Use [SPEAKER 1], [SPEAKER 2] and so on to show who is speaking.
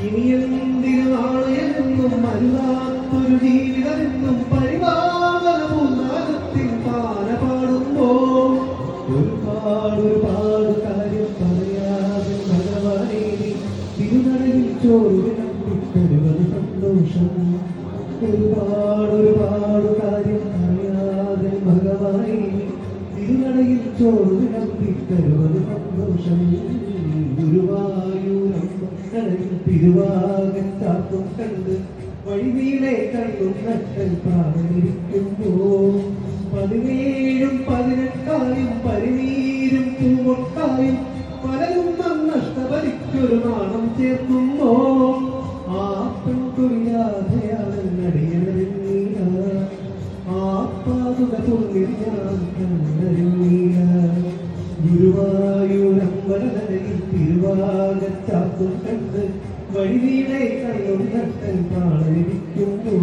[SPEAKER 1] ഇനിയെന്തിനാണെന്നും അരുതാത്തൊരു ജീവിതമെന്നും പരിപാലനത്തിൽ പാല പാടുമ്പോ ഒരുപാട് കാര്യം പറയാതെ ഭഗവാനെ തിരുനടയിൽ ചോറുവിനൊരുവത് സന്തോഷം. ഒരുപാട് കാര്യം പറയാതെ ഭഗവാനെ തിരുനടയിൽ ചോറുവിനൊരുവത് സന്തോഷം. ഗുരുവായൂരമ്മക്കടയിൽ തിരുവാകത്താക്കും കണ്ട് വഴിവീളെ കണ്ണും നട്ടൽ പ്രാണിരിക്കുമ്പോ 17 18 പരിനീരും പൂമൊട്ടായും പലരും നഷ്ടപരിക്കൊരു നാണം ചേർക്കുമ്പോ ആ പെൺകുറിയാതെയാണ് നടിയനറിഞ്ഞീല. ആ പാതുക തുള്ളിൽ ഞാൻ കണ്ടറിഞ്ഞീല. ഗുരുവായൂരമ്പലയിൽ തിരുവാകച്ചാത്തും കണ്ട് വഴിവീളെ കണ്ണും നട്ടൽ പ്രാണിരിക്കുമ്പോ